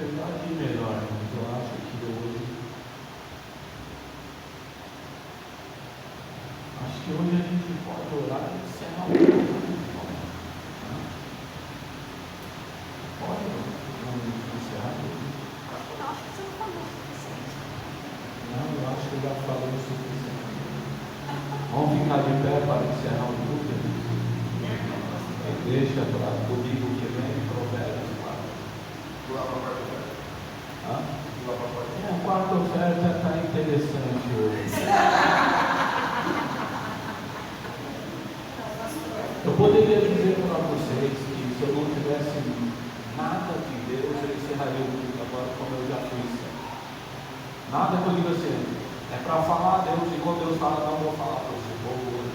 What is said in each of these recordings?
Apesar de melhor, mas eu acho que hoje a gente pode orar e encerrar o culto. Pode encerrar o culto? Eu acho que você não falou o suficiente. Não, eu acho que eu já falei o suficiente. Vamos ficar de pé para encerrar o culto? Deixa para o domingo que vem, Provérbios 4. A quarta oferta está interessante hoje. Eu poderia dizer para vocês que se eu não tivesse nada de Deus, eu encerraria o culto agora, como eu já fiz. Nada que eu diga assim, é para falar a Deus, e quando Deus fala, não vou falar para esse povo hoje.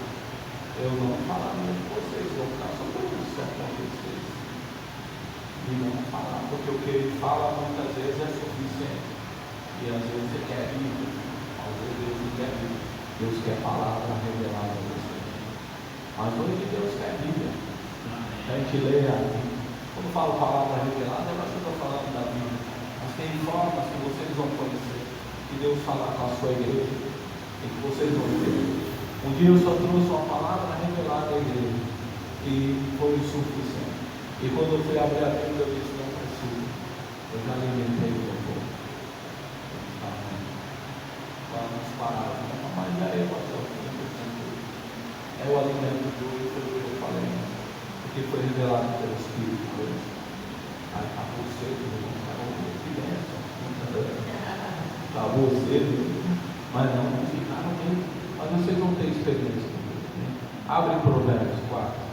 Eu não falaria com vocês, vou ficar só por isso acontecer. E não falar, porque o que ele fala muitas vezes é suficiente. E às vezes você quer Bíblia, às vezes Deus não quer Bíblia. Deus quer palavra revelada a você. Mas hoje Deus quer Bíblia. A gente lê aqui. Quando falo palavra revelada, eu acho que estou falando da Bíblia. Mas tem formas que vocês vão conhecer, que Deus fala com a sua igreja, e que vocês vão ver. Um dia eu só trouxe uma palavra revelada à igreja, e foi o suficiente. E quando eu fui abrir a Bíblia, eu disse, não preciso. Eu já alimentei o meu povo. Vamos parar. Mas aí eu passou. É o alimento de hoje, foi o que eu falei. Porque foi revelado pelo Espírito hoje. Aí está você, que bênção. Está você, mas não ficaram bem. Mas vocês vão ter experiência. Abre Provérbios 4.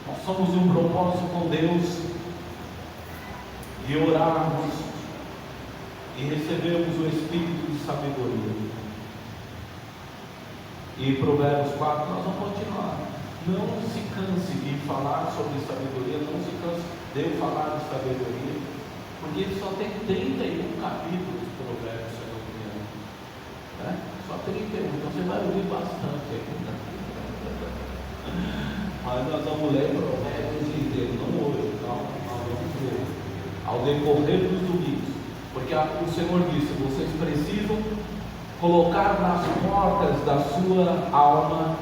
Nós somos um propósito com Deus de orarmos e recebermos o Espírito de sabedoria. E Provérbios 4, nós vamos continuar. Não se canse de falar sobre sabedoria, não se canse de eu falar de sabedoria, porque ele só tem 31 capítulos de Provérbios, se eu não me engano. Só 31, então você vai ouvir bastante ainda. Mas nós vamos ler Provérbios inteiro, não hoje, então nós vamos ler ao decorrer dos domingos, porque o Senhor disse, vocês precisam colocar nas portas da sua alma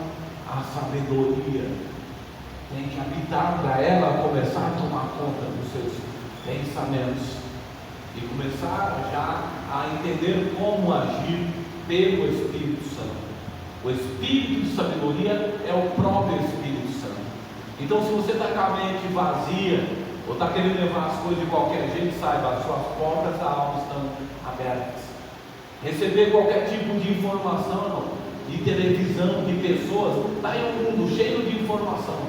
a sabedoria. Tem que habitar para ela começar a tomar conta dos seus pensamentos e começar já a entender como agir pelo Espírito Santo. O Espírito de sabedoria é o próprio Espírito Santo. Então, se você está com a mente vazia ou está querendo levar as coisas de qualquer jeito, saiba, as suas portas da alma estão abertas. Receber qualquer tipo de informação, de televisão, de pessoas, está em um mundo cheio de informação.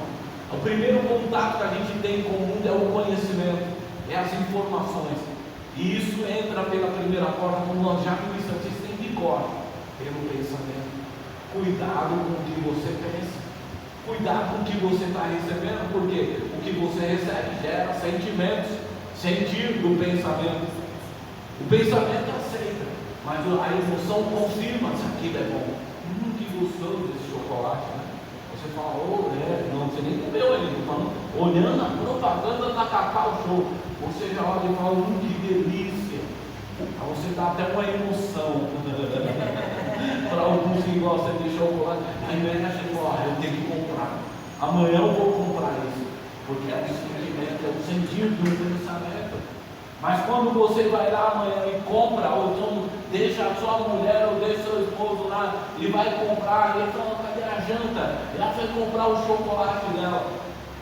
O primeiro contato que a gente tem com o mundo é o conhecimento, é as informações. E isso entra pela primeira porta, como nós já ministramos, isso tem bigode, pelo pensamento. Cuidado com o que você pensa, cuidado com o que você está recebendo, porque o que você recebe gera sentimentos, sentir do pensamento. O pensamento aceita, mas a emoção confirma se aquilo é bom. Que gostoso desse chocolate, né? Você fala, não, você nem comeu ele, estou falando, olhando a propaganda da Cacau Show, você já olha e fala, que delícia. Aí você dá até uma emoção. Para alguns que gostam de chocolate, aí mexe e fala, eu tenho que comprar. Amanhã eu vou comprar isso, porque é o sentimento, é o sentido do pensamento. Mas quando você vai lá amanhã e compra, ou então deixa a sua mulher ou deixa seu esposo lá e vai comprar, e ele fala, cadê a janta? Ela foi comprar o chocolate dela.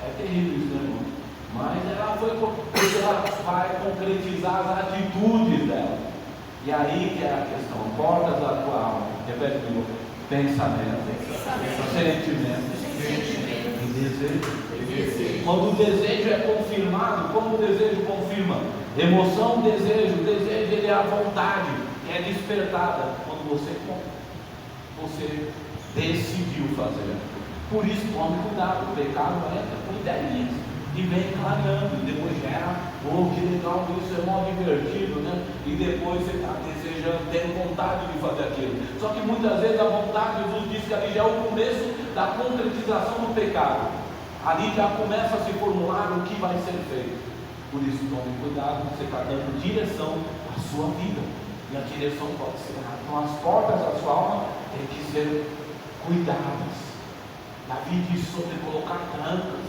É terrível isso, né, irmão? Mas ela foi porque ela vai concretizar as atitudes dela. E aí que é a questão, portas da tua alma, repete de novo, pensamento, sentimento e desejo. Quando o desejo é confirmado, como o desejo confirma? Emoção, desejo ele é a vontade, que é despertada quando você decidiu fazer. Por isso, tome cuidado, o pecado entra com ideias e vem clareando, e depois gera, que legal, isso é mó divertido, né? E depois você está desejando, tendo vontade de fazer aquilo. Só que muitas vezes a vontade, Jesus diz que ali já é o começo da concretização do pecado. Ali já começa a se formular o que vai ser feito. Por isso, tome cuidado, você está dando direção à sua vida. E a direção pode ser errada. Então, as portas da sua alma têm que ser cuidadas. Davi diz sobre colocar trancas,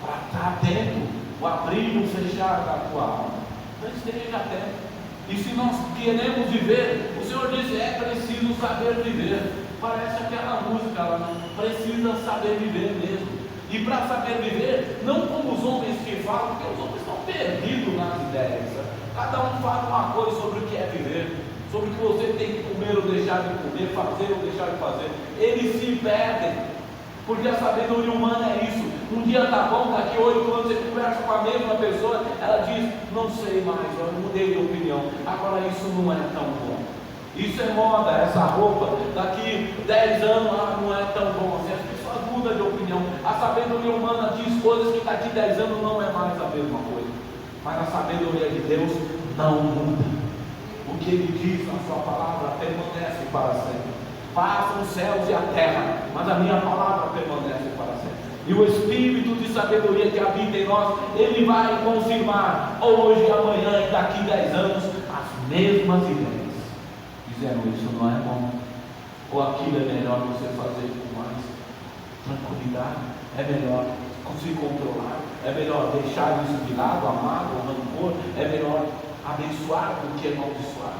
para estar atento, o abrir e o fechar da tua alma. Então, esteja atento. E se nós queremos viver, o Senhor diz: é preciso saber viver. Parece aquela música, ela precisa saber viver mesmo. E para saber viver, não como os homens que falam, porque os homens estão perdidos nas ideias. Cada um fala uma coisa sobre o que é viver, sobre o que você tem que comer ou deixar de comer, fazer ou deixar de fazer. Eles se perdem, porque a sabedoria humana é isso. Um dia está bom, daqui 8 anos você conversa com a mesma pessoa, ela diz: não sei mais, eu mudei de opinião, agora isso não é tão bom. Isso é moda, essa roupa, daqui 10 anos não é tão bom assim. As pessoas mudam de opinião. A sabedoria humana diz coisas que daqui 10 anos não é mais a mesma coisa. Mas a sabedoria de Deus não muda. O que Ele diz na sua palavra permanece para sempre. Passam os céus e a terra, mas a minha palavra permanece para sempre. E o Espírito de sabedoria que habita em nós, Ele vai confirmar hoje, amanhã e daqui 10 anos as mesmas ideias, dizendo: isso não é bom, ou aquilo é melhor você fazer com mais tranquilidade, é melhor se controlar, é melhor deixar isso de lado, amado ou rancor, é melhor abençoar do que amaldiçoar.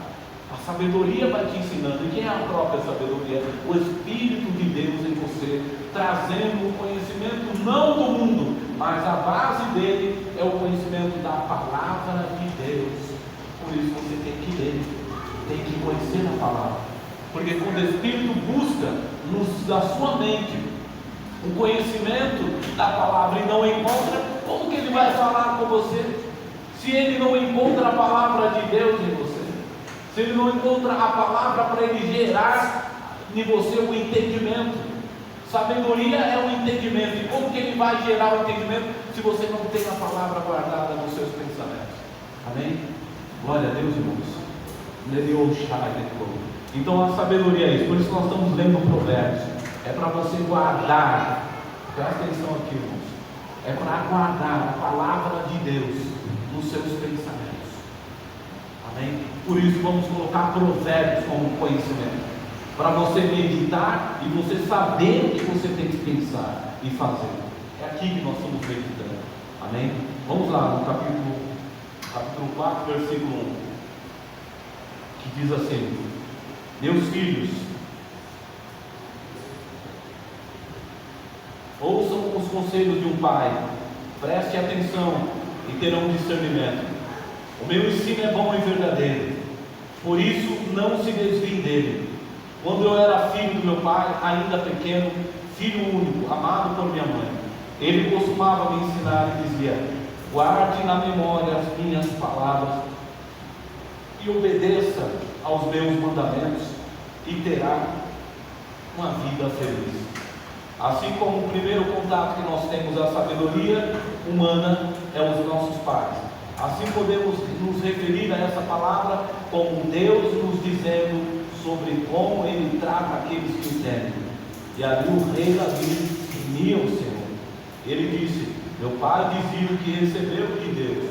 A sabedoria vai te ensinando. E quem é a própria sabedoria? O Espírito de Deus em você, trazendo o conhecimento não do mundo, mas a base dele é o conhecimento da palavra de Deus. Por isso você tem que ler, tem que conhecer a palavra, porque quando o Espírito busca da sua mente o conhecimento da palavra e não encontra, como que ele vai falar com você? Se ele não encontra a palavra de Deus em você, se ele não encontra a palavra para ele gerar em você o entendimento. Sabedoria é o entendimento. E como que ele vai gerar o entendimento se você não tem a palavra guardada nos seus pensamentos? Amém? Glória a Deus, irmãos. Então a sabedoria é isso. Por isso nós estamos lendo Provérbios. É para você guardar. Presta atenção aqui, irmãos. É para guardar a palavra de Deus nos seus pensamentos. Amém? Por isso vamos colocar Provérbios como conhecimento, para você meditar e você saber o que você tem que pensar e fazer. É aqui que nós estamos meditando. Amém? Vamos lá no capítulo 4, versículo 1, que diz assim: meus filhos, ouçam os conselhos de um pai, preste atenção e terão discernimento. O meu ensino é bom e verdadeiro, por isso não se desviem dele. Quando eu era filho do meu pai, ainda pequeno, filho único, amado por minha mãe, ele costumava me ensinar e dizia: guarde na memória as minhas palavras e obedeça aos meus mandamentos, e terá uma vida feliz. Assim como o primeiro contato que nós temos à sabedoria humana é os nossos pais, assim podemos nos referir a essa palavra como Deus nos dizendo sobre como Ele trata aqueles que entendem. E ali o rei Davi temia o Senhor. Ele disse: meu pai dizia o que recebeu de Deus: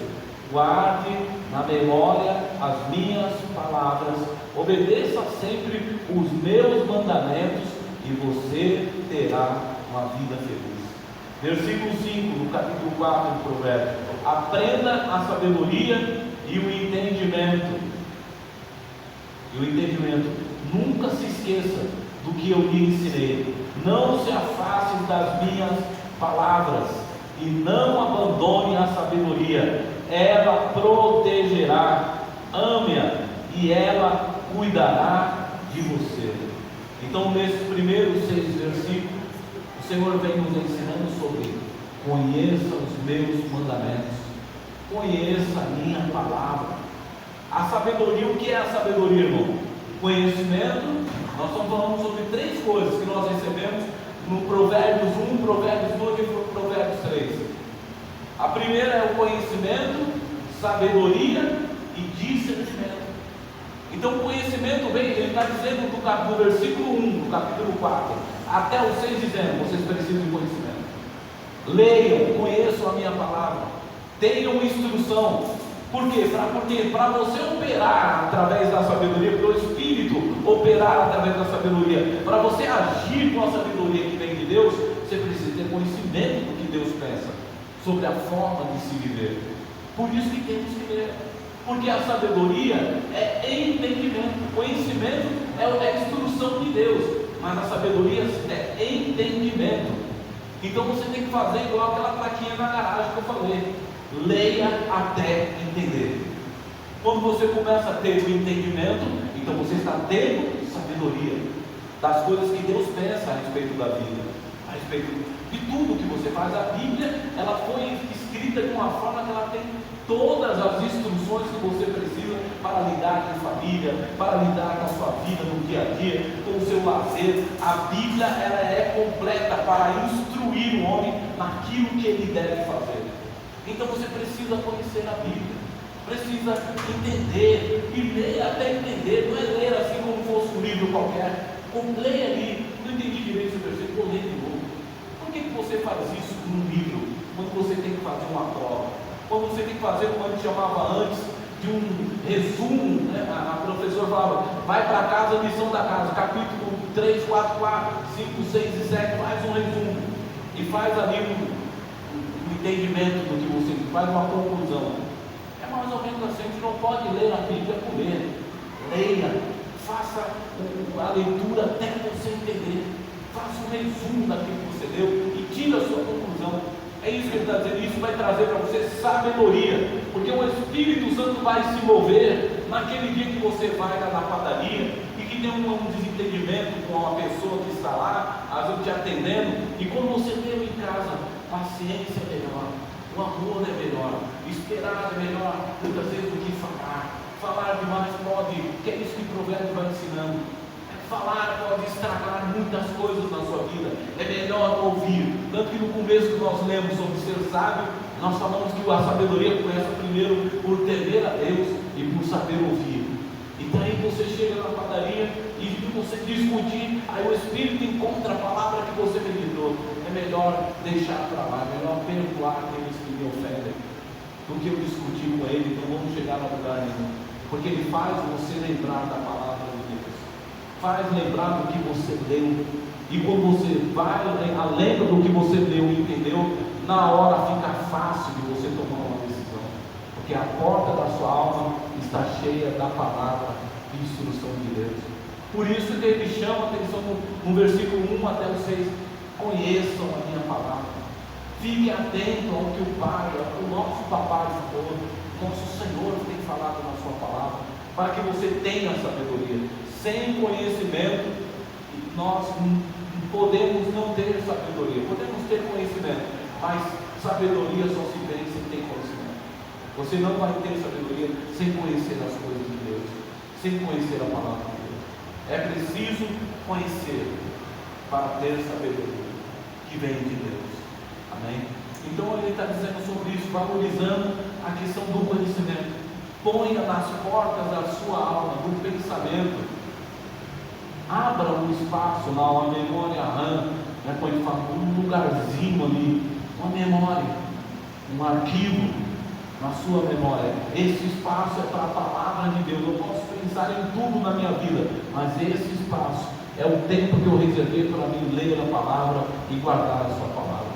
guarde na memória as minhas palavras, obedeça sempre os meus mandamentos, e você terá uma vida feliz. Versículo 5, no capítulo 4 do Provérbios: aprenda a sabedoria e o entendimento. Nunca se esqueça do que eu lhe ensinei. Não se afaste das minhas palavras e não abandone a sabedoria. Ela protegerá, ame-a e ela cuidará de você. Então, nesses primeiros 6 versículos, o Senhor vem nos ensinando sobre: conheça os meus mandamentos, conheça a minha palavra. A sabedoria, o que é a sabedoria, irmão? Conhecimento. Nós estamos falando sobre 3 coisas que nós recebemos no Provérbios 1, Provérbios 2 e Provérbios 3. A primeira é o conhecimento, sabedoria e discernimento. Então, conhecimento vem, ele está dizendo do versículo 1, do capítulo 4, até o 6, dizendo: vocês precisam de conhecimento. Leiam, conheçam a minha palavra, tenham instrução. Por quê? Porque para você operar através da sabedoria, para o Espírito operar através da sabedoria, para você agir com a sabedoria que vem de Deus, você precisa ter conhecimento do que Deus pensa, sobre a forma de se viver. Por isso que temos que ler, porque a sabedoria é entendimento, conhecimento é a instrução de Deus, mas a sabedoria é entendimento. Então você tem que fazer igual aquela plaquinha na garagem que eu falei: leia até entender. Quando você começa a ter o entendimento, então você está tendo sabedoria das coisas que Deus pensa a respeito da vida, a respeito de tudo que você faz. A Bíblia, ela foi escrita de uma forma que ela tem todas as instruções que você precisa para lidar com família, para lidar com a sua vida no dia a dia, com o seu lazer. A Bíblia, ela é completa para instruir o homem naquilo que ele deve fazer. Então você precisa conhecer a Bíblia, precisa entender, e ler até entender. Não é ler assim como fosse um livro qualquer. Leia ali, não entendi direito esse versículo, vou ler de novo. Por que você faz isso num livro, quando você tem que fazer uma prova? Quando você tem que fazer, como a gente chamava antes, de um resumo, né? A professora falava: vai para casa, lição da casa, capítulo 3, 4, 5, 6 e 7, faz um resumo, e faz ali um entendimento do que você faz, uma conclusão. É mais ou menos assim. A gente não pode ler a Bíblia por ler. Leia, faça a leitura até você entender, faça um resumo daquilo que você leu e tire a sua conclusão. É isso que ele está dizendo. Isso vai trazer para você sabedoria, porque o Espírito Santo vai se mover naquele dia que você vai lá na padaria e que tem um desentendimento com uma pessoa que está lá, às vezes te atendendo, e quando você leu em casa, paciência é melhor, o amor é melhor, esperar é melhor muitas vezes do que falar. Falar demais pode, que é isso que o provérbio vai ensinando. Falar pode estragar muitas coisas na sua vida. É melhor ouvir. Tanto que no começo que nós lemos sobre ser sábio, nós falamos que a sabedoria começa primeiro por temer a Deus e por saber ouvir. Então aí você chega na padaria e você discutir, aí o Espírito encontra a palavra que você meditou. É melhor deixar para lá, é melhor perdoar aqueles que me ofendem, do que eu discutir com ele. Então vamos chegar a lugar nenhum, porque ele faz você lembrar da palavra de Deus, faz lembrar do que você leu, e quando você vai, lembra do que você leu e entendeu, na hora fica fácil de você tomar uma decisão, porque a porta da sua alma está cheia da palavra de instrução de Deus. Por isso que ele chama a atenção no versículo 1 até o 6: conheçam a minha palavra, fiquem atentos ao que o Pai, o nosso Papai falou, nosso Senhor tem falado na sua palavra, para que você tenha sabedoria. Sem conhecimento, nós podemos não ter sabedoria, podemos ter conhecimento, mas sabedoria só se tem sem ter conhecimento. Você não vai ter sabedoria sem conhecer as coisas de Deus, sem conhecer a palavra de Deus. É preciso conhecer para ter sabedoria que vem de Deus. Amém? Então ele está dizendo sobre isso, valorizando a questão do conhecimento. Ponha nas portas da sua alma, do pensamento, abra um espaço lá, uma memória RAM, né, quando ele fala, um lugarzinho ali, uma memória, um arquivo na sua memória. Esse espaço é para a palavra de Deus. Eu posso pensar em tudo na minha vida, mas esse espaço é o tempo que eu reservei para mim ler a palavra e guardar a sua palavra.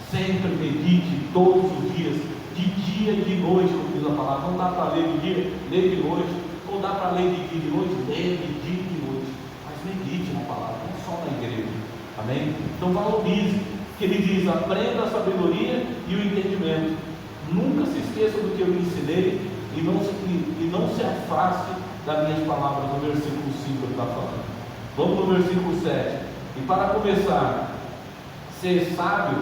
Sempre medite todos os dias, de dia e de noite, como diz a palavra. Não dá para ler de dia, ler de noite, ou dá para ler de dia e de noite, ler de dia e de noite, mas medite na palavra, não só na igreja. Amém? Então valorize, que ele diz: aprenda a sabedoria e o entendimento. Nunca se esqueça do que eu lhe ensinei e não se afaste das minhas palavras. No versículo 5 ele está falando. Vamos no versículo 7. E para começar, ser sábio,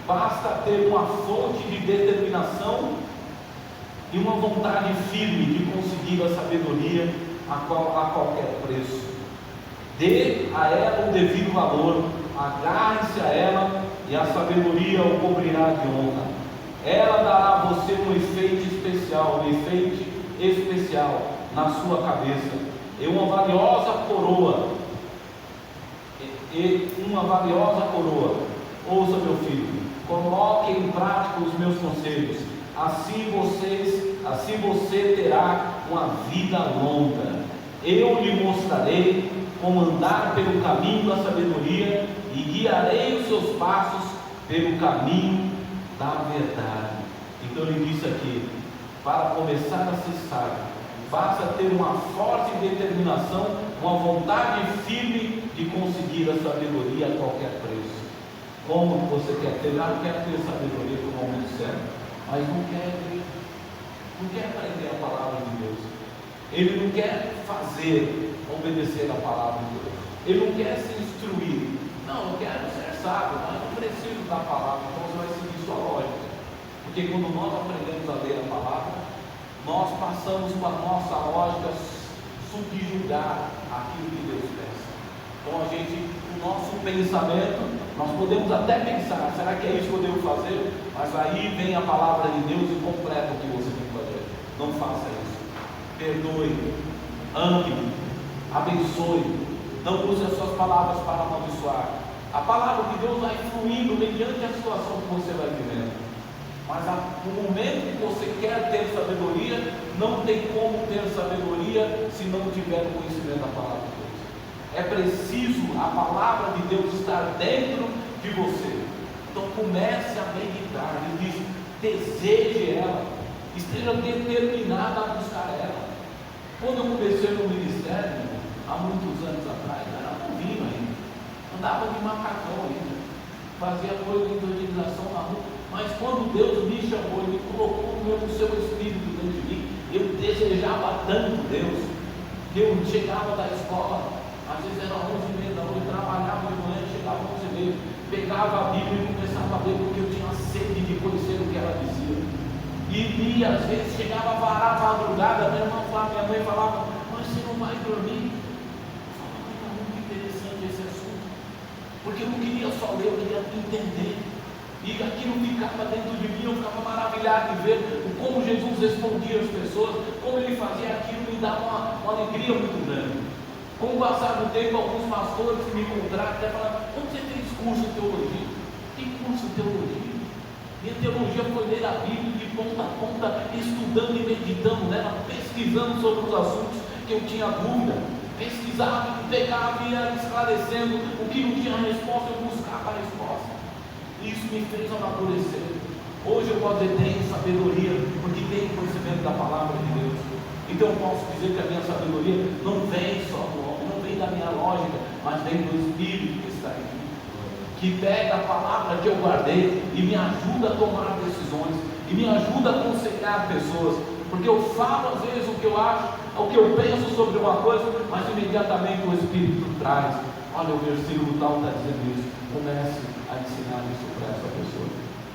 basta ter uma fonte de determinação e uma vontade firme de conseguir a sabedoria a qualquer preço. Dê a ela o devido valor, agarre-se a ela e a sabedoria o cobrirá de honra. Ela dará a você um efeito especial na sua cabeça, e uma valiosa coroa. Ouça, meu filho, coloque em prática os meus conselhos, assim você terá uma vida longa. Eu lhe mostrarei como andar pelo caminho da sabedoria e guiarei os seus passos pelo caminho da verdade. Então ele disse aqui, para começar a ser sábio, basta ter uma forte determinação, uma vontade firme de conseguir a sabedoria a qualquer preço. Como você quer ter? Eu quero ter sabedoria no momento certo, mas não quer aprender a palavra de Deus. Ele não quer obedecer a palavra de Deus. Ele não quer se instruir. Não, eu quero ser sábio, mas não preciso da palavra. Então você vai seguir sua lógica. Porque quando nós aprendemos a ler a palavra, nós passamos com a nossa lógica subjugar aquilo que Deus pensa. Então o nosso pensamento, nós podemos até pensar, será que é isso que eu devo fazer? Mas aí vem a palavra de Deus e completa o que você tem que fazer. Não faça isso. Perdoe, ame, abençoe. Não use as suas palavras para amaldiçoar. A palavra de Deus vai fluindo mediante a situação que você vai vivendo. Mas no momento que você quer ter sabedoria, não tem como ter sabedoria se não tiver o conhecimento da palavra de Deus. É preciso a palavra de Deus estar dentro de você. Então comece a meditar. Ele diz, deseje ela, esteja determinado a buscar ela. Quando eu comecei no ministério, há muitos anos atrás, eu era novinho ainda, andava de macacão ainda, fazia coisa de evangelização na rua. Mas quando Deus me chamou, Ele colocou o seu Espírito dentro de mim, eu desejava tanto Deus, que eu chegava da escola, às vezes era 11h30 da noite, trabalhava de manhã, chegava 11h30, pegava a Bíblia e começava a ler, porque eu tinha sede de conhecer o que ela dizia. E às vezes chegava a varar a madrugada, minha mãe falava, mas você não vai dormir? Eu falava, é muito interessante esse assunto, porque eu não queria só ler, eu queria entender. E aquilo ficava dentro de mim, eu ficava maravilhado de ver como Jesus respondia às pessoas, como ele fazia aquilo, me dava uma alegria muito grande. Com o passar do tempo, alguns pastores que me encontraram até falaram, como você fez curso de teologia? Que curso de teologia? Minha teologia foi ler a Bíblia de ponta a ponta, estudando e meditando nela, pesquisando sobre os assuntos que eu tinha dúvida, pesquisava, pegava e ia esclarecendo o que não tinha resposta, eu buscava a resposta. Isso me fez amadurecer. Hoje eu posso dizer, tenho sabedoria, porque tenho conhecimento da palavra de Deus. Então eu posso dizer que a minha sabedoria não vem só do homem, não vem da minha lógica, mas vem do Espírito que está em mim, que pega a palavra que eu guardei e me ajuda a tomar decisões, e me ajuda a aconselhar pessoas, porque eu falo às vezes o que eu acho, o que eu penso sobre uma coisa, mas imediatamente o Espírito traz, olha, o versículo tal está dizendo isso, comece a ensinar isso para essa pessoa,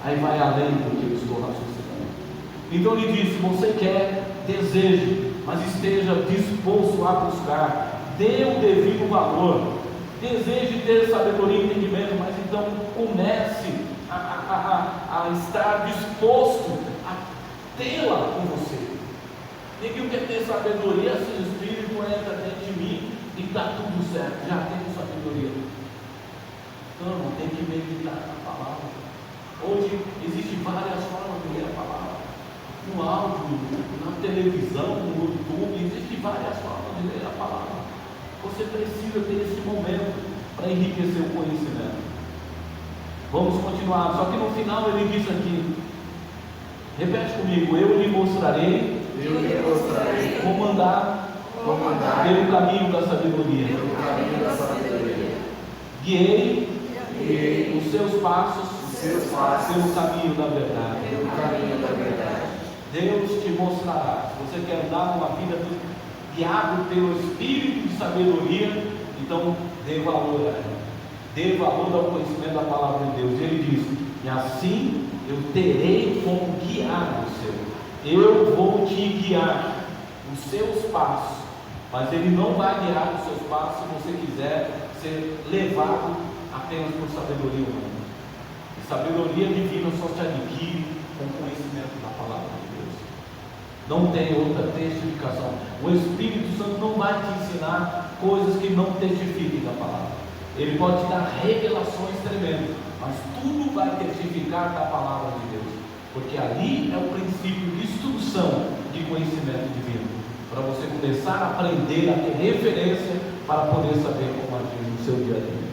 aí vai além do que eu estou raciocinando. Então ele disse, você quer, deseje, mas esteja disposto a buscar, dê o devido valor, deseje ter sabedoria e entendimento, mas então comece a estar disposto a tê-la com você. Ninguém quer ter sabedoria se o Espírito entra dentro de mim e está tudo certo, já tenho sabedoria. Não, tem que meditar na palavra. Hoje existem várias formas de ler a palavra. No áudio, na televisão, no YouTube, existem várias formas de ler a palavra. Você precisa ter esse momento para enriquecer o conhecimento. Vamos continuar, só que no final ele diz aqui, repete comigo, eu lhe mostrarei como andar pelo caminho da sabedoria. Guiei os seus passos pelo caminho da verdade. Deus te mostrará. Se você quer andar numa vida guiado pelo Espírito de sabedoria, então dê valor a ela. Dê valor ao conhecimento da palavra de Deus. Ele diz, e assim eu terei como guiar você. Eu vou te guiar os seus passos, mas Ele não vai guiar os seus passos se você quiser ser levado apenas por sabedoria humana. E sabedoria divina só se adquire com o conhecimento da palavra de Deus. Não tem outra testificação. O Espírito Santo não vai te ensinar coisas que não testifiquem da palavra. Ele pode te dar revelações tremendas, mas tudo vai testificar da palavra de Deus, porque ali é o princípio de instrução de conhecimento divino, para você começar a aprender, a ter referência para poder saber como agir no seu dia a dia.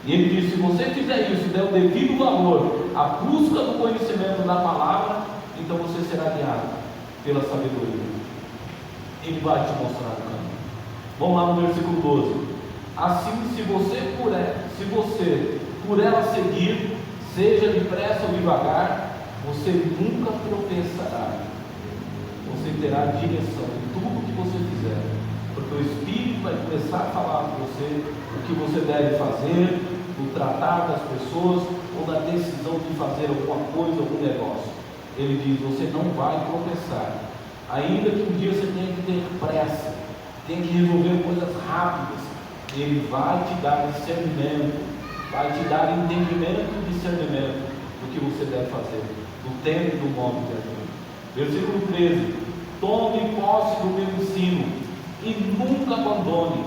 E ele diz: se você fizer isso, der o devido valor à busca do conhecimento da palavra, então você será guiado pela sabedoria. Ele vai te mostrar o caminho. Vamos lá no versículo 12. Assim, se você por ela seguir, seja depressa ou devagar, você nunca tropeçará. Você terá direção em tudo que você fizer, porque o Espírito vai começar a falar com você o que você deve fazer, no tratar das pessoas ou na decisão de fazer alguma coisa, algum negócio. Ele diz: você não vai tropeçar, ainda que um dia você tenha que ter pressa, tenha que resolver coisas rápidas. Ele vai te dar discernimento, vai te dar entendimento e discernimento do que você deve fazer, do tempo e do modo de agir. Versículo 13: tome posse do meu ensino e nunca abandone,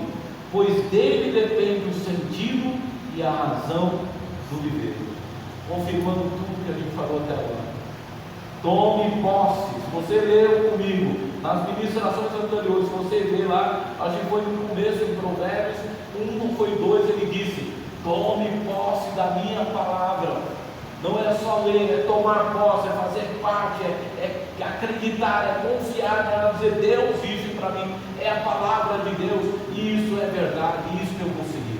pois dele depende o sentido e a razão do viver. Confirmando tudo que a gente falou até agora. Tome posse. Se você leu comigo nas ministrações anteriores, se você vê lá, acho que foi no começo em Provérbios 1, não foi 2, ele disse: tome posse da minha palavra. Não é só ler, é tomar posse, é fazer parte, é acreditar, é confiar nela, dizer: Deus, isso para mim é a palavra de Deus, e isso é verdade, isso que eu consegui.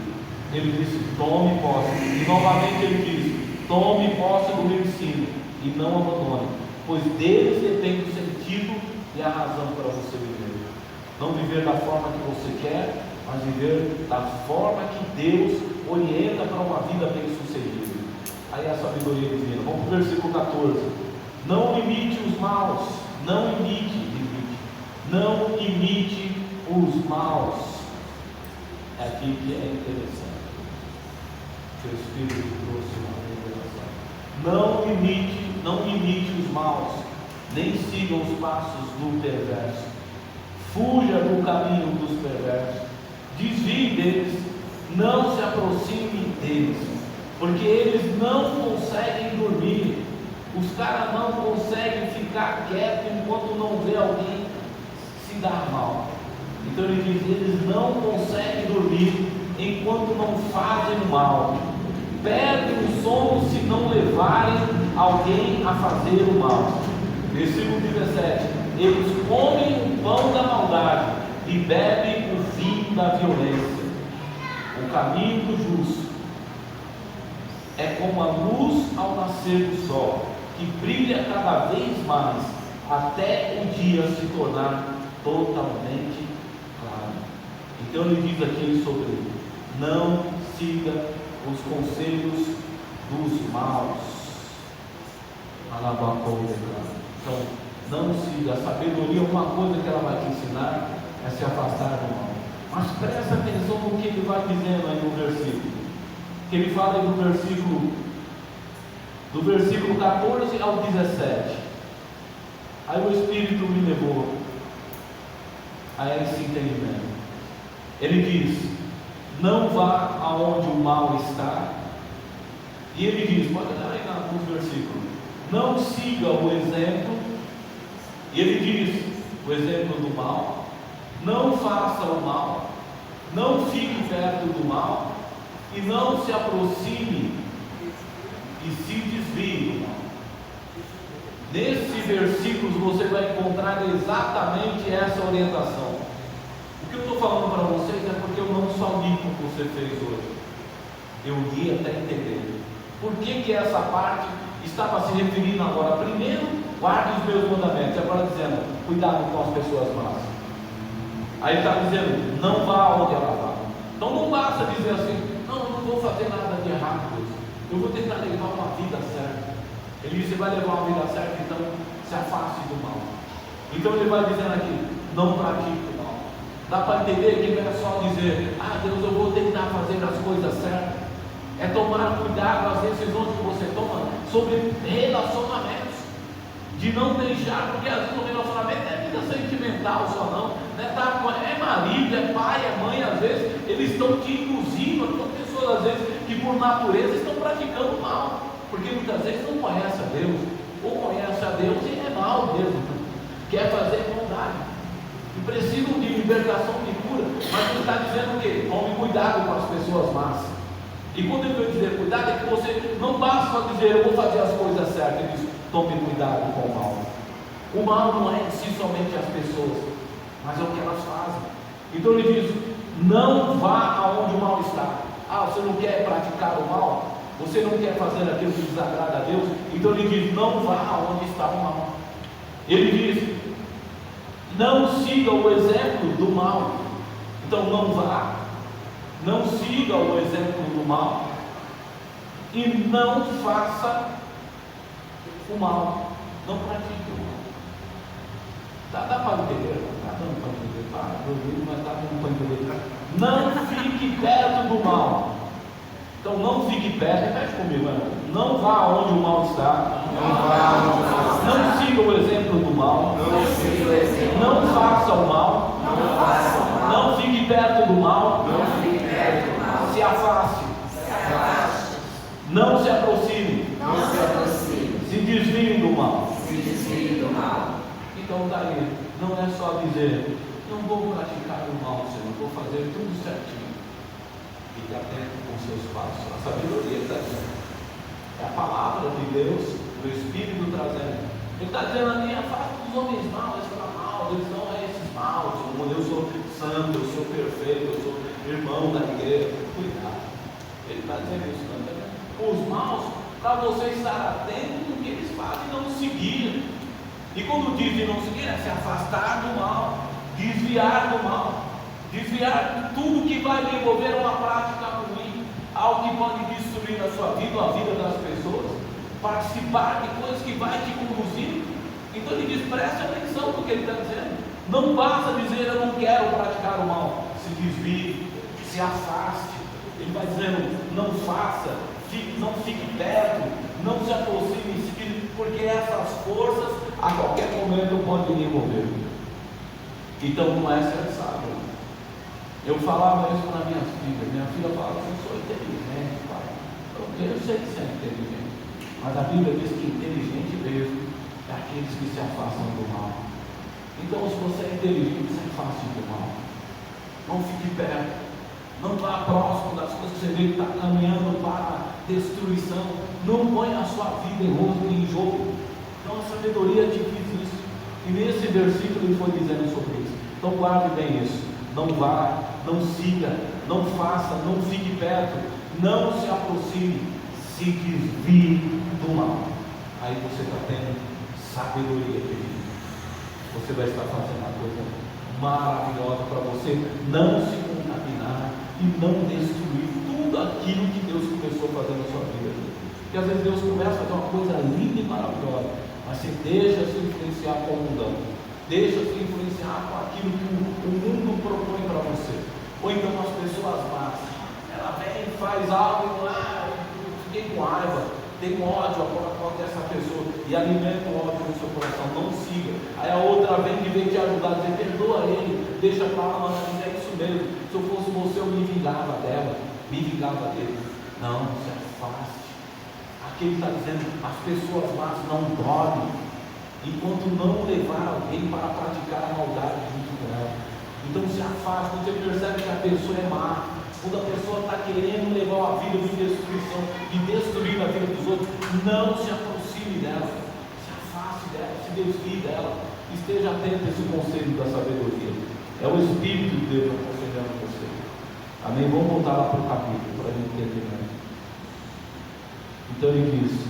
Ele disse: tome posse. E novamente ele diz: tome posse do meu ensino e não abandone, pois deles depende o sentido e a razão para você viver. Não viver da forma que você quer, mas viver da forma que Deus orienta para uma vida bem sucedida. Aí a sabedoria divina. Vamos para o versículo 14. Não imite os maus, não imite os maus. É aqui que é interessante. Que o Espírito trouxe uma revelação. Não imite os maus, nem siga os passos do perverso. Fuja do caminho dos perversos, desvie deles, não se aproxime deles, porque eles não conseguem dormir. Os caras não conseguem ficar quietos enquanto não vê alguém se dar mal. Então ele diz: eles não conseguem dormir enquanto não fazem o mal. Perdem o sono se não levarem alguém a fazer o mal. Versículo 17: eles comem o pão da maldade e bebem o vinho da violência. O caminho do justo é como a luz ao nascer do sol, que brilha cada vez mais, até o dia se tornar totalmente claro. Então ele diz aqui sobre: não siga os conselhos dos maus. Então, não siga. A sabedoria, uma coisa que ela vai te ensinar é se afastar do mal. Mas presta atenção no que ele vai dizendo aí no versículo. Que ele fala aí do versículo 14 ao 17. Aí o Espírito me levou a esse entendimento. Ele diz: não vá aonde o mal está. E ele diz, pode olhar aí no versículo: não siga o exemplo. E ele diz o exemplo do mal. Não faça o mal, não fique perto do mal, e não se aproxime e se desvie do mal. Nesses versículos você vai encontrar exatamente essa orientação. O que eu estou falando para vocês é porque eu não só li como você fez hoje, eu li até entender. Por que essa parte estava se referindo agora? Primeiro, guarde os meus mandamentos, e agora dizendo, cuidado com as pessoas más. Aí ele está dizendo, não vá onde ela vai. Então não basta dizer assim, não, eu não vou fazer nada de errado, eu vou tentar levar uma vida certa. Ele diz, você vai levar uma vida certa, então se afaste do mal. Então ele vai dizendo aqui, não pratique o mal. Dá para entender que não é só dizer, Deus, eu vou tentar fazer as coisas certas. É tomar cuidado nas decisões que você toma sobre relacionamentos. De não deixar, porque às vezes o relacionamento é vida sentimental só não, né? É marido, é pai, é mãe, às vezes eles estão te induzindo, a pessoa pessoas às vezes que por natureza estão praticando mal, porque muitas vezes não conhecem a Deus, ou conhece a Deus e é mal mesmo, quer fazer maldade, e precisam de libertação, de cura. Mas ele está dizendo o quê? Tome cuidado com as pessoas más. E quando ele vai dizer cuidado, é que você não basta só dizer eu vou fazer as coisas certas. Ele diz, tome cuidado com o mal. O mal não é em si somente as pessoas, mas é o que elas fazem. Então ele diz, não vá aonde o mal está. Você não quer praticar o mal? Você não quer fazer aquilo que desagrada a Deus? Então ele diz, não vá aonde está o mal. Ele diz, não siga o exemplo do mal. Então não vá, não siga o exemplo do mal e não faça o mal, não pratique o mal. Dá para entender? Está dando para entender? Mas está dando para entender. Não fique perto do mal. Então não fique perto, repete comigo, irmão. Não vá onde o mal está. Não siga o exemplo do mal. Não faça o mal. Não fique perto do mal. Se afaste. Não se aproxime. Se desvie do mal. Então daí, não é só dizer, não vou praticar o mal, Senhor, vou fazer tudo certinho. Fique atento com seus passos. A sabedoria está dizendo. É a palavra de Deus, o Espírito trazendo. Ele está dizendo a mim, afasta dos homens maus, eles falam mal, eles não é esses maus. Eu sou santo, eu sou perfeito, eu sou irmão da igreja. Cuidado. Ele está dizendo isso também. Os maus, para você estar atento no que eles fazem e não seguir. E quando diz de não seguir, é se afastar do mal, desviar do mal. Desviar de tudo que vai lhe envolver uma prática ruim, algo que pode destruir a sua vida, a vida das pessoas, participar de coisas que vai te conduzir. Então ele diz, preste atenção no que ele está dizendo. Não basta dizer eu não quero praticar o mal, se desvie, se afaste. Ele vai dizendo, não faça, não fique perto, não se aproxime, porque essas forças a qualquer momento podem lhe envolver. Então não é ser sábio. Eu falava isso para minha filha falava, eu sou inteligente, pai. Eu sei que você é inteligente, mas a Bíblia diz que inteligente mesmo é aqueles que se afastam do mal. Então se você é inteligente, se afaste do mal. Não fique perto, não vá próximo das coisas que você vê que está caminhando para a destruição. Não ponha a sua vida em jogo. Então a sabedoria te diz isso. E nesse versículo ele foi dizendo sobre isso. Então guarde bem isso. Não vá, não siga, não faça, não fique perto, não se aproxime, se desvie do mal. Aí você está tendo sabedoria, querido. Você vai estar fazendo uma coisa maravilhosa para você não se contaminar e não destruir tudo aquilo que Deus começou a fazer na sua vida. Porque às vezes Deus começa a fazer uma coisa linda e maravilhosa, mas você deixa se influenciar com o mundão. Deixa-se influenciar com aquilo que o mundo propõe para você. Ou então as pessoas más. Ela vem e faz algo e fiquei com raiva, tem ódio contra essa pessoa e alimenta o ódio no seu coração. Não siga. Aí a outra vem que vem te ajudar, dizer perdoa ele, deixa para lá, mas é isso mesmo. Se eu fosse você, eu me vingava dela, me vingava dele. Não, se afaste. Aqui ele está dizendo, as pessoas más não dormem enquanto não levar alguém para praticar a maldade junto com ela. Então se afaste, quando você percebe que a pessoa é má, quando a pessoa está querendo levar uma vida de destruição, de destruir a vida dos outros, não se aproxime dela, se afaste dela, se desvie dela, esteja atento a esse conselho da sabedoria. É o Espírito de Deus aconselhando você. Amém? Vamos voltar lá para o capítulo, para a gente entender. Então ele diz,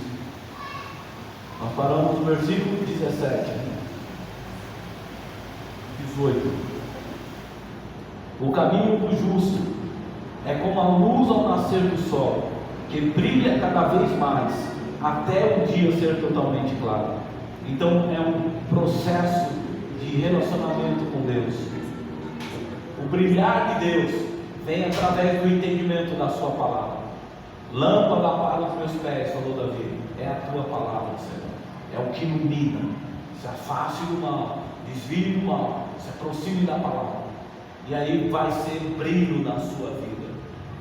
nós paramos no versículo 17, 18. O caminho do justo é como a luz ao nascer do sol, que brilha cada vez mais, até o dia ser totalmente claro. Então é um processo de relacionamento com Deus. O brilhar de Deus vem através do entendimento da sua palavra. Lâmpada para os meus pés, falou Davi, é a tua palavra, Senhor. É o que ilumina. Se afaste do mal, desvie do mal, se aproxime da palavra, e aí vai ser brilho na sua vida.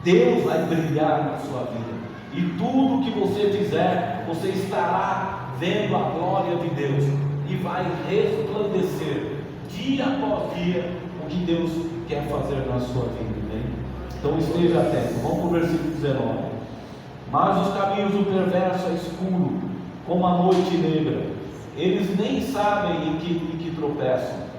Deus vai brilhar na sua vida, e tudo que você fizer, você estará vendo a glória de Deus, e vai resplandecer dia após dia o que Deus quer fazer na sua vida, bem? Então esteja atento. Vamos para o versículo 19. Mas os caminhos do perverso é escuro, como a noite negra, eles nem sabem em que tropeçam.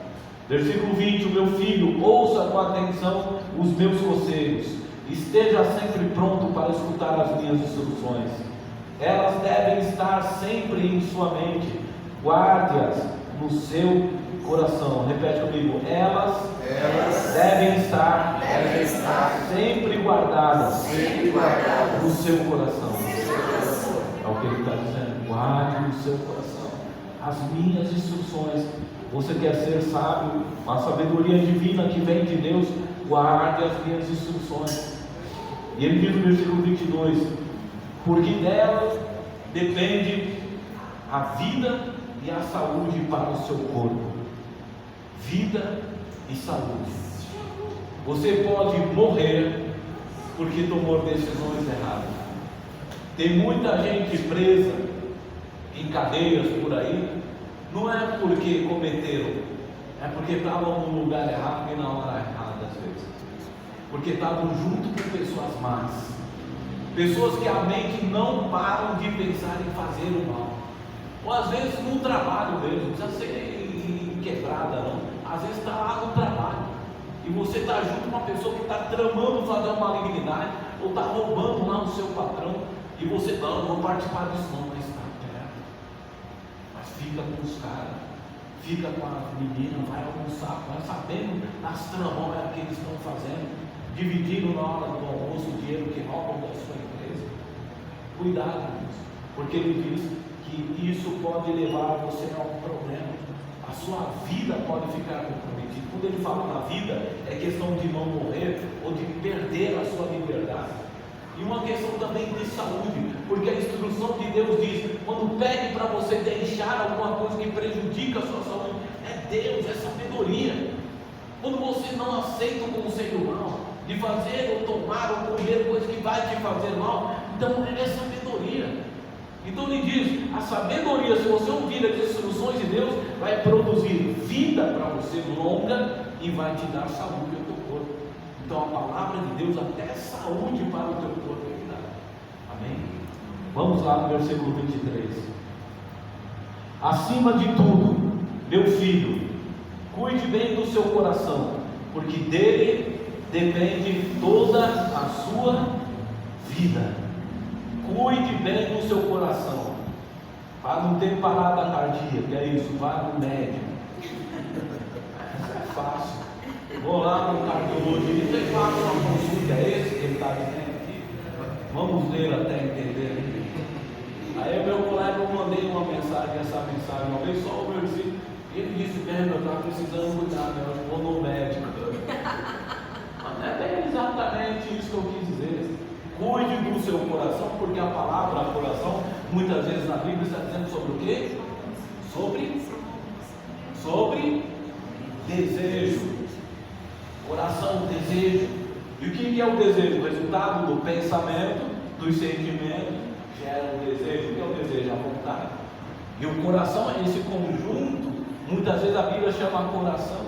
Versículo 20: o meu filho, ouça com atenção os meus conselhos, esteja sempre pronto para escutar as minhas instruções. Elas devem estar sempre em sua mente, guarde-as no seu coração. Repete comigo: elas devem estar sempre guardadas no seu coração. É o que ele está dizendo: guarde no seu coração as minhas instruções. Você quer ser sábio, a sabedoria divina que vem de Deus, guarde as minhas instruções. E ele diz no versículo 22: porque delas depende a vida e a saúde para o seu corpo. Vida e saúde. Você pode morrer porque tomou decisões erradas. Tem muita gente presa em cadeias por aí, não é porque cometeram, é porque estavam no lugar errado e na hora errada, às vezes, porque estavam junto com pessoas más, pessoas que a mente não param de pensar em fazer o mal, ou às vezes no trabalho mesmo, não precisa ser quebrada não, às vezes está lá no trabalho, e você está junto com uma pessoa que está tramando fazer uma malignidade, ou está roubando lá no seu patrão, e você não vou participar disso não, mas está perto, mas fica com os caras, fica com a menina, vai almoçar, vai sabendo das tramóias que eles estão fazendo, dividindo na hora do almoço o dinheiro que roubam da sua empresa. Cuidado com isso, porque ele diz que isso pode levar você a um problema, a sua vida pode ficar comprometida. Quando ele fala na vida, é questão de não morrer ou de perder a sua liberdade, e uma questão também de saúde, porque a instrução de Deus diz: quando pede para você deixar alguma coisa que prejudica a sua saúde, é Deus, é sabedoria. Quando você não aceita o conselho mal, de fazer ou tomar ou comer coisa que vai te fazer mal, então é sabedoria. Então ele diz: a sabedoria, se você ouvir as instruções de Deus, vai produzir vida para você longa e vai te dar saúde ao teu corpo. Então a palavra de Deus até saúde para o teu corpo é que dá. Amém? Vamos lá no versículo 23. Acima de tudo, meu filho, cuide bem do seu coração, porque dele depende toda a sua vida. Cuide bem do seu coração, para não ter parada cardíaca. É isso, vá no médico. Isso é fácil. Vou lá no cardiologista e faço uma consulta. É esse que ele está dizendo aqui? Vamos ler até entender. Aí o meu colega, eu mandei uma mensagem, essa mensagem uma vez, só o versículo. Ele disse mesmo: eu estava precisando cuidar, eu vou no médico. Mas não é bem exatamente isso que eu quis dizer. Cuide do seu coração, porque a palavra coração, muitas vezes na Bíblia, está dizendo sobre o quê? Sobre desejo. Coração, desejo. E o que é o desejo? O resultado do pensamento, dos sentimentos, gera o desejo. O que é o desejo? A vontade. E o coração é esse conjunto, muitas vezes a Bíblia chama coração,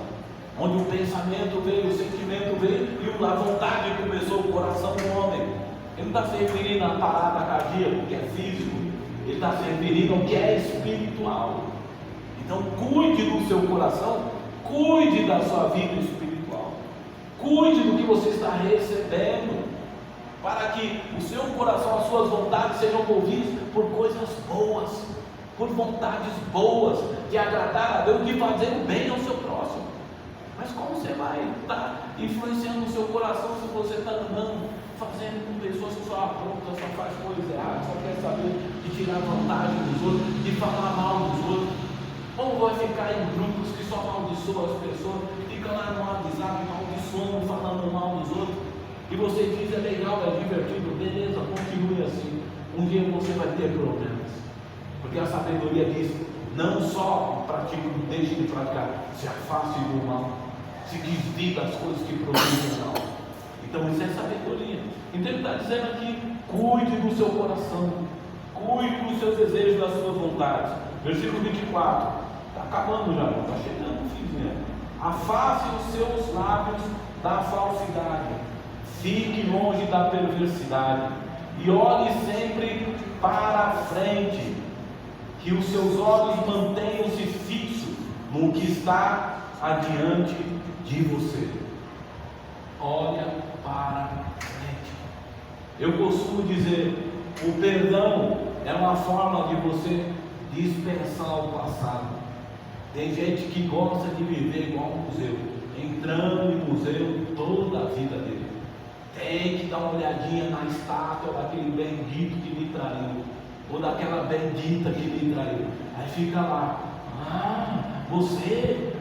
onde o pensamento veio, o sentimento veio, e a vontade começou o coração do homem. Ele não está se referindo à parada cardíaca, que é físico, ele está se referindo ao que é espiritual. Então cuide do seu coração, cuide da sua vida espiritual, cuide do que você está recebendo, para que o seu coração, as suas vontades sejam movidas por coisas boas, por vontades boas, de agradar a Deus, de fazer o bem ao seu próximo. Mas como você vai estar influenciando o seu coração se você está andando, fazendo com pessoas que só aprontam, só faz coisas erradas, só quer saber de tirar vantagem dos outros, de falar mal dos outros? Ou vai ficar em grupos que só amaldiçoam as pessoas, fica lá no WhatsApp amaldiçoando, falando mal dos outros, e você diz: é legal, é divertido, beleza, continue assim. Um dia você vai ter problemas, porque a sabedoria diz: não só pratique, deixe de praticar, se afaste do mal, se desvie das coisas que produzem mal. Então isso é sabedoria. Então ele está dizendo aqui: cuide do seu coração, cuide dos seus desejos, das suas vontades. Versículo 24, está acabando já, está chegando o fim. Afaste os seus lábios da falsidade, fique longe da perversidade, e olhe sempre para a frente, que os seus olhos mantenham-se fixos no que está adiante de você. Olha para frente. Eu costumo dizer, o perdão é uma forma de você dispensar o passado. Tem gente que gosta de viver igual um museu, entrando em museu toda a vida dele. Tem que dar uma olhadinha na estátua daquele bendito que me traiu, ou daquela bendita que me traiu. Aí fica lá: você,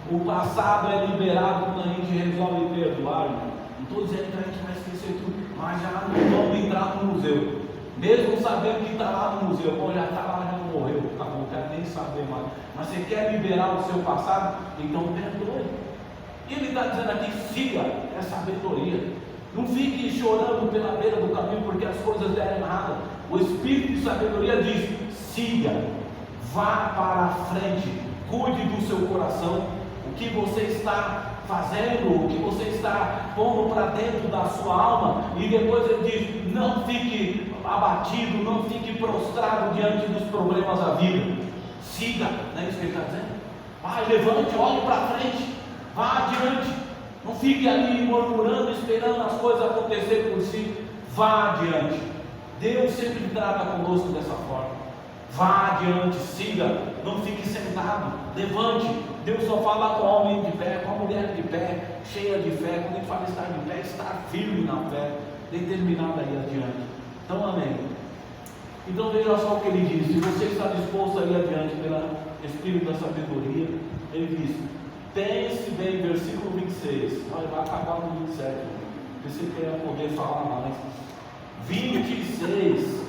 o passado é liberado quando a gente resolve perdoar. Não estou dizendo que a gente vai esquecer tudo, mas já não vamos entrar no museu, mesmo sabendo que está lá no museu. Bom, já está lá, já não morreu, acabou, não quero nem saber mais. Mas você quer liberar o seu passado? Então perdoe. E ele está dizendo aqui: siga, é sabedoria. Não fique chorando pela beira do caminho porque as coisas deram errado. O Espírito de sabedoria diz: siga, vá para a frente, cuide do seu coração, o que você está fazendo, o que você está pondo para dentro da sua alma. E depois ele diz: não fique abatido, não fique prostrado diante dos problemas da vida. Siga, não é isso que ele está dizendo? Vai, levante, olhe para frente, vá adiante. Não fique ali murmurando, esperando as coisas acontecer por si. Vá adiante. Deus sempre trata conosco dessa forma. Vá adiante, siga, não fique sentado, levante. Deus só fala com o homem de pé, com a mulher de pé, cheia de fé. Quando ele fala estar de pé, estar firme na fé, determinado a ir adiante. Então, amém. Então veja só o que ele diz: se você está disposto a ir adiante pelo Espírito da sabedoria, ele diz: pense bem, versículo 26, vai acabar no 27, você quer poder falar mais. 26,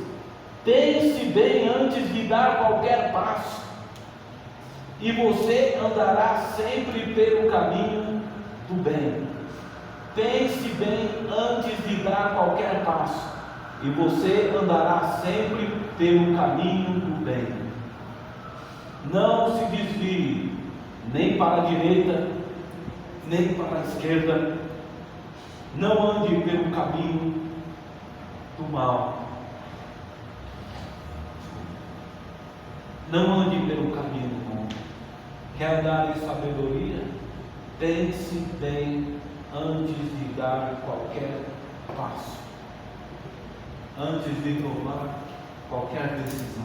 pense bem antes de dar qualquer passo, e você andará sempre pelo caminho do bem. Pense bem antes de dar qualquer passo, e você andará sempre pelo caminho do bem. Não se desvie nem para a direita, nem para a esquerda. Não ande pelo caminho do mal. Não ande pelo caminho do mal. Quer andar em sabedoria? Pense bem antes de dar qualquer passo, antes de tomar qualquer decisão.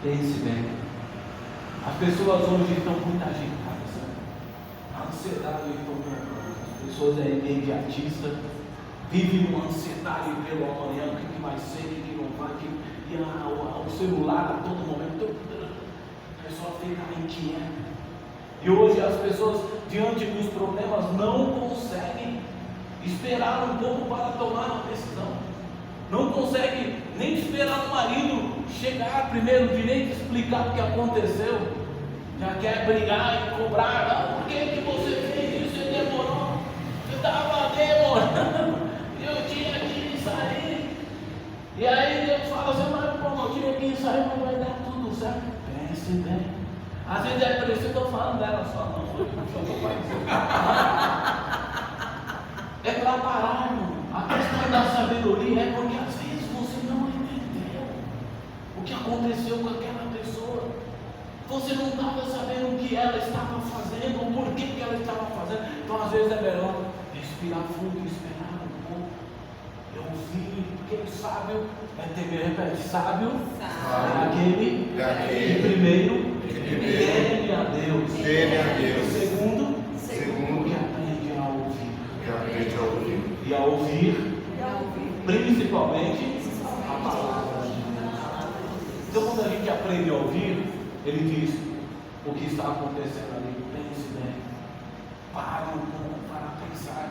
Pense bem. As pessoas hoje estão muito agitadas, sabe? A ansiedade tomou. As pessoas é imediatista, vivem uma ansiedade pelo amanhã, o que vai ser, o que não vai, e o celular a todo momento, a pessoa fica inquieta. E hoje as pessoas, diante dos problemas, não conseguem esperar um pouco para tomar uma decisão. Não consegue nem esperar o marido chegar primeiro direito, explicar o que aconteceu. Já quer brigar e cobrar. Por que você fez isso? Você demorou. Você estava demorando. Eu tinha que sair. E aí Deus fala assim: mas como eu tinha que sair, mas vai dar tudo certo. Pense bem. Às vezes é por isso que eu estou falando dela só, não foi é para parar, irmão. A questão da sabedoria é porque às vezes você não entendeu o que aconteceu com aquela pessoa. Você não estava sabendo o que ela estava fazendo, ou por que ela estava fazendo. Então às vezes é melhor respirar fundo e esperar um pouco. Eu ouvi, porque o sábio repete: sábio é aquele que primeiro teme a Deus. Segundo, que aprende a ouvir. E a ouvir, principalmente, a palavra de Deus. Então quando a gente aprende a ouvir, ele diz o que está acontecendo ali. Pense bem. Pare um pouco para pensar.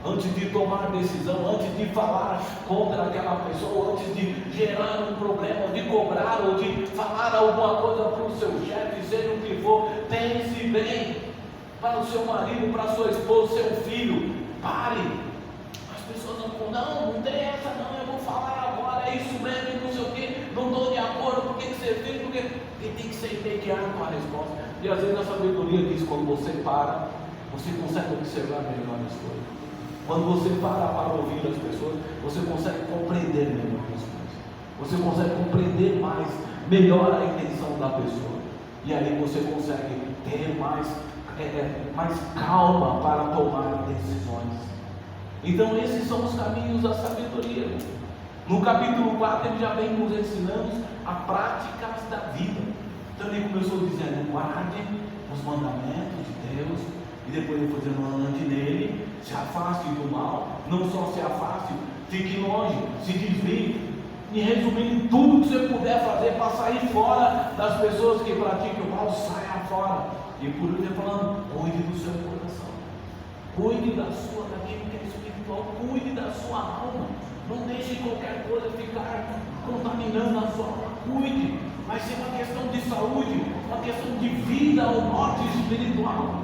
Antes de tomar decisão, antes de falar contra aquela pessoa, antes de gerar um problema, de cobrar ou de falar alguma coisa para o seu chefe, seja o que for, pense bem. para o seu marido, para a sua esposa, seu filho. Pare. As pessoas não tem essa não, eu vou falar agora, é isso mesmo, não sei o que, não estou de acordo, por que você fez, porque tem que ser imediato a resposta. E às vezes a sabedoria diz, quando você para, você consegue observar melhor as coisas. Quando você para ouvir as pessoas, você consegue compreender melhor as coisas. Você consegue compreender melhor a intenção da pessoa. E aí você consegue ter mais calma para tomar decisões. Então esses são os caminhos da sabedoria. No capítulo 4 ele já vem nos ensinando a práticas da vida. Então ele começou dizendo, guarde os mandamentos de Deus. E depois ele foi dizendo, ande nele, se afaste do mal. Não só se afaste, fique longe, se desvie. E resumindo, tudo que você puder fazer para sair fora das pessoas que praticam o mal, saia fora. E por isso ele falando, cuide do seu coração. Cuide daquilo que é espiritual, cuide da sua alma. Não deixe qualquer coisa ficar contaminando a sua alma. Cuide. Vai ser uma questão de saúde, uma questão de vida ou morte espiritual.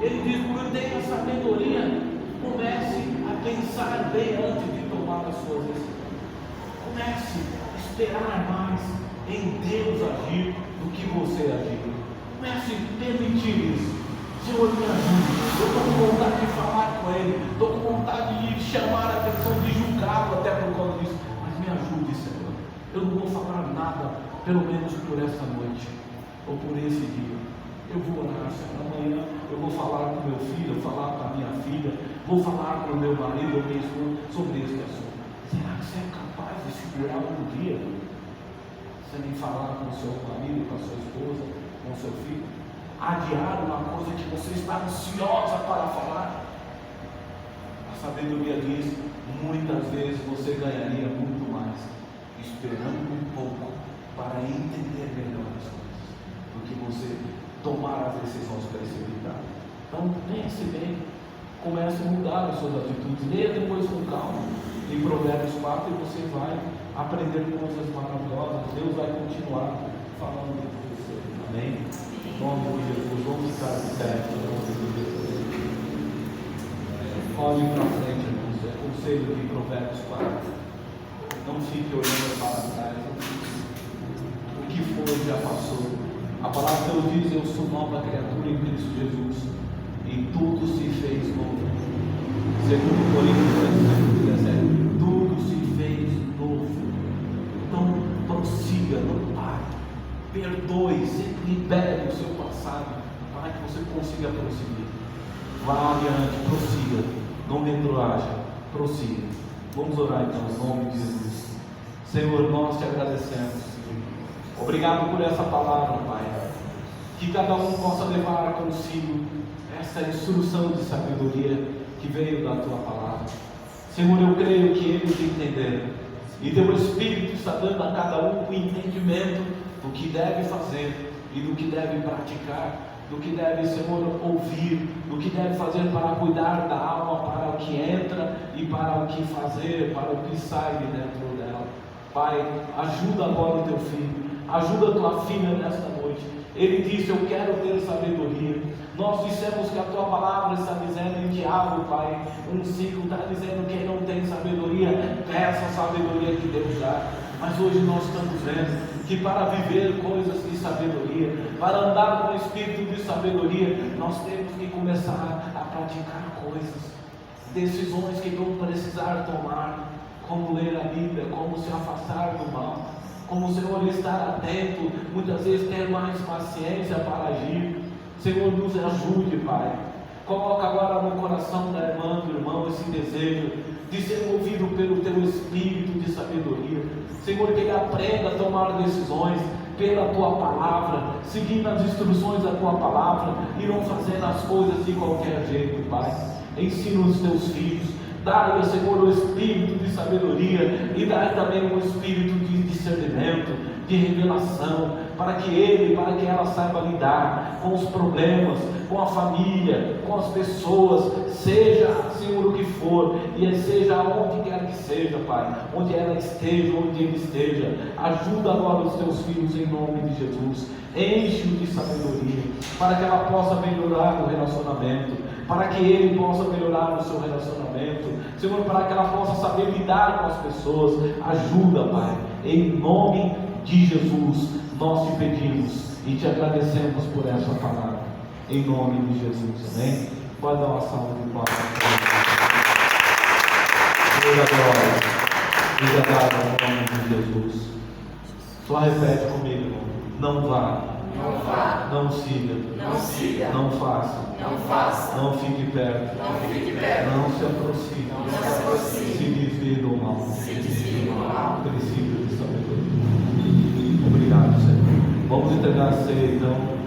Ele diz, por ter a sabedoria, comece a pensar bem antes de tomar as suas decisões. Comece a esperar mais em Deus agir do que você agir. Comece a permitir isso. Senhor, me ajude. Eu estou com vontade de falar com Ele. Estou com vontade de chamar a atenção, de julgá-lo até por causa disso. Mas me ajude, Senhor. Eu não vou falar nada, pelo menos por essa noite, ou por esse dia. Eu vou orar, Senhor. Amanhã eu vou falar com meu filho, vou falar com a minha filha, vou falar com o meu marido ou minha esposa sobre esse assunto. Será que você é capaz de segurar um dia? Sem nem falar com o seu marido, com a sua esposa, com o seu filho? Adiar uma coisa que você está ansiosa para falar? A sabedoria diz, muitas vezes você ganharia muito mais esperando um pouco para entender melhor as coisas, do que você tomar as decisões precipitadas. Então pense bem, comece a mudar as suas atitudes, leia depois com calma em Provérbios 4 e você vai aprender coisas maravilhosas. Deus vai continuar falando com você. Amém? Em nome de Jesus, vamos ficar de pé. Olhe para frente, irmãos. É conselho de Provérbios 4. Não fique olhando para trás. O que foi já passou. A palavra de Deus diz, eu sou nova criatura em Cristo Jesus, e tudo se fez novo. Segundo Coríntios 17, tudo se fez novo. Então prossiga, não pare, perdoe, sempre libere o seu passado, para que você consiga prosseguir. Vá adiante, prossiga, não retroaja, prossiga. Vamos orar então em nome de Jesus. Senhor, nós te agradecemos. Obrigado por essa palavra, Pai. Que cada um possa levar consigo essa instrução de sabedoria que veio da Tua palavra. Senhor, eu creio que eles entenderam. E Teu Espírito está dando a cada um o entendimento do que deve fazer e do que deve praticar, do que deve, Senhor, ouvir, do que deve fazer para cuidar da alma, para o que entra e para o que fazer, para o que sai de dentro dela. Pai, ajuda agora o Teu filho. Ajuda a tua filha nesta noite. Ele disse, eu quero ter sabedoria. Nós dissemos que a tua palavra está dizendo em Tiago, Pai, 1:5 está dizendo que quem não tem sabedoria, peça a sabedoria que Deus dá. Mas hoje nós estamos vendo que para viver coisas de sabedoria, para andar com o espírito de sabedoria, nós temos que começar a praticar coisas, decisões que vamos precisar tomar, como ler a Bíblia, como se afastar do mal, como o Senhor estar atento, muitas vezes ter mais paciência para agir. Senhor, nos ajude, Pai. Coloca agora no coração da irmã, do irmão, esse desejo de ser movido pelo Teu Espírito de sabedoria. Senhor, que ele aprenda a tomar decisões pela Tua palavra, seguindo as instruções da Tua palavra e não fazendo as coisas de qualquer jeito, Pai. Ensina os Teus filhos. Dá-lhe, Senhor, o espírito de sabedoria e dá-lhe também o espírito de discernimento, de revelação, para que ela saiba lidar com os problemas, com a família, com as pessoas, seja, Senhor, o que for, e seja onde quer que seja, Pai, onde ela esteja, onde ele esteja. Ajuda agora os teus filhos em nome de Jesus. Enche-o de sabedoria, para que ela possa melhorar no relacionamento, para que ele possa melhorar no seu relacionamento, Senhor, para que ela possa saber lidar com as pessoas. Ajuda, Pai, em nome de Jesus nós te pedimos e te agradecemos por essa palavra, em nome de Jesus, amém? Pode dar uma salva de palmas. Toda glória seja dada em nome de Jesus. Só repete comigo, irmão. Não vá, não siga, não faça, não fique perto, não se aproxime, se desvie do mal, princípio de sabedoria. Obrigado, Senhor. Vamos entregar a ceia então.